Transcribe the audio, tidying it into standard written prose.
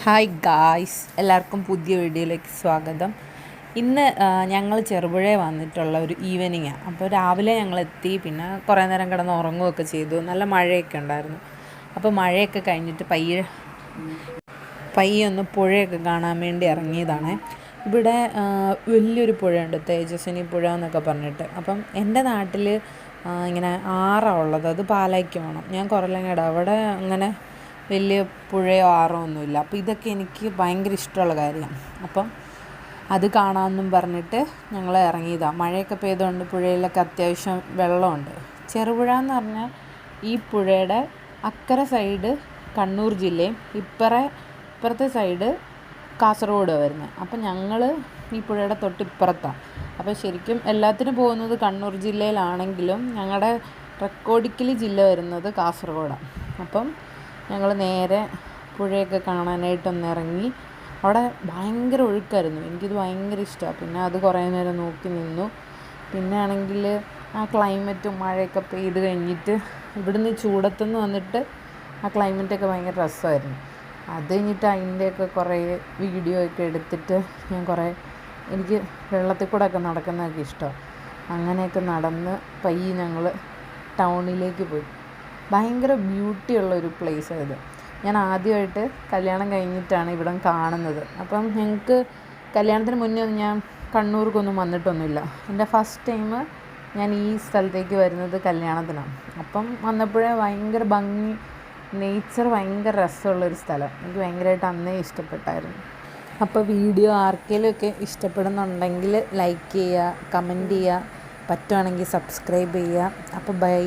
Hi guys, എല്ലാവർക്കും പുതിയ വീഡിയോയിലേക്ക് സ്വാഗതം. ഇന്ന് ഞങ്ങൾ ചെറുപുഴയിൽ വന്നിട്ടുള്ള ഒരു ഈവനിങ്ങാണ്. അപ്പോൾ രാവിലെ ഞങ്ങളെത്തി, പിന്നെ കുറേ നേരം കിടന്ന് ഉറങ്ങുകയൊക്കെ ചെയ്തു. നല്ല മഴയൊക്കെ ഉണ്ടായിരുന്നു. അപ്പോൾ മഴയൊക്കെ കഴിഞ്ഞിട്ട് പയ്യെ ഒന്ന് പുഴയൊക്കെ കാണാൻ വേണ്ടി ഇറങ്ങിയതാണ്. ഇവിടെ വലിയൊരു പുഴയുണ്ട്, തേജസ്വിനി പുഴ എന്നൊക്കെ പറഞ്ഞിട്ട്. അപ്പം എൻ്റെ നാട്ടിൽ ഇങ്ങനെ ആറാണ് ഉള്ളത്, അത് പാലായ്ക്ക് വേണം. ഞാൻ കുറലങ്ങാട്, അവിടെ അങ്ങനെ വലിയ പുഴയോ ആറോ ഒന്നുമില്ല. അപ്പോൾ ഇതൊക്കെ എനിക്ക് ഭയങ്കര ഇഷ്ടമുള്ള കാര്യമാണ്. അപ്പം അത് കാണാമെന്നും പറഞ്ഞിട്ട് ഞങ്ങൾ ഇറങ്ങിയതാണ്. മഴയൊക്കെ പെയ്തുകൊണ്ട് പുഴയിലൊക്കെ അത്യാവശ്യം വെള്ളമുണ്ട്. ചെറുപുഴ എന്ന് പറഞ്ഞാൽ ഈ പുഴയുടെ അക്കരെ സൈഡ് കണ്ണൂർ ജില്ലയും ഇപ്പുറത്തെ സൈഡ് കാസർഗോഡ് വരുന്നത്. അപ്പം ഞങ്ങൾ ഈ പുഴയുടെ തൊട്ടിപ്പുറത്താണ്. അപ്പോൾ ശരിക്കും എല്ലാത്തിനും പോകുന്നത് കണ്ണൂർ ജില്ലയിലാണെങ്കിലും ഞങ്ങളുടെ റെക്കോർഡിക്കലി ജില്ല വരുന്നത് കാസർഗോഡാണ്. അപ്പം ഞങ്ങൾ നേരെ പുഴയൊക്കെ കാണാനായിട്ടൊന്ന് ഇറങ്ങി. അവിടെ ഭയങ്കര ഒഴുക്കായിരുന്നു. എനിക്കിത് ഭയങ്കര ഇഷ്ടമാണ്. പിന്നെ അത് കുറേ നേരം നോക്കി നിന്നു. പിന്നെ ആണെങ്കിൽ ആ ക്ലൈമറ്റും മഴയൊക്കെ പെയ്ത് കഴിഞ്ഞിട്ട് ഇവിടുന്ന് ചൂടത്തുനിന്ന് വന്നിട്ട് ആ ക്ലൈമറ്റൊക്കെ ഭയങ്കര രസമായിരുന്നു. അത് കഴിഞ്ഞിട്ട് അതിൻ്റെയൊക്കെ കുറേ വീഡിയോ ഒക്കെ എടുത്തിട്ട് എനിക്ക് വെള്ളത്തിൽ കൂടെ ഒക്കെ നടക്കുന്നതൊക്കെ ഇഷ്ടമാണ്. അങ്ങനെയൊക്കെ നടന്ന് പയ്യെ ഞങ്ങൾ ടൗണിലേക്ക് പോയി. ഭയങ്കര ബ്യൂട്ടിയുള്ളൊരു പ്ലേസാണ് ഇത്. ഞാൻ ആദ്യമായിട്ട് കല്യാണം കഴിഞ്ഞിട്ടാണ് ഇവിടം കാണുന്നത്. അപ്പം ഞങ്ങൾക്ക് കല്യാണത്തിന് മുന്നേ ഞാൻ കണ്ണൂർക്കൊന്നും വന്നിട്ടൊന്നുമില്ല. എൻ്റെ ഫസ്റ്റ് ടൈം ഞാൻ ഈ സ്ഥലത്തേക്ക് വരുന്നത് കല്യാണത്തിനാണ്. അപ്പം വന്നപ്പോഴേ ഭയങ്കര ഭംഗി, നേച്ചർ ഭയങ്കര രസമുള്ളൊരു സ്ഥലം. എനിക്ക് ഭയങ്കരമായിട്ട് അന്നേ ഇഷ്ടപ്പെട്ടായിരുന്നു. അപ്പോൾ വീഡിയോ ആർക്കെങ്കിലുമൊക്കെ ഇഷ്ടപ്പെടുന്നുണ്ടെങ്കിൽ ലൈക്ക് ചെയ്യുക, കമൻറ്റ് ചെയ്യുക, പറ്റുവാണെങ്കിൽ സബ്സ്ക്രൈബ് ചെയ്യുക. അപ്പോൾ ബൈ.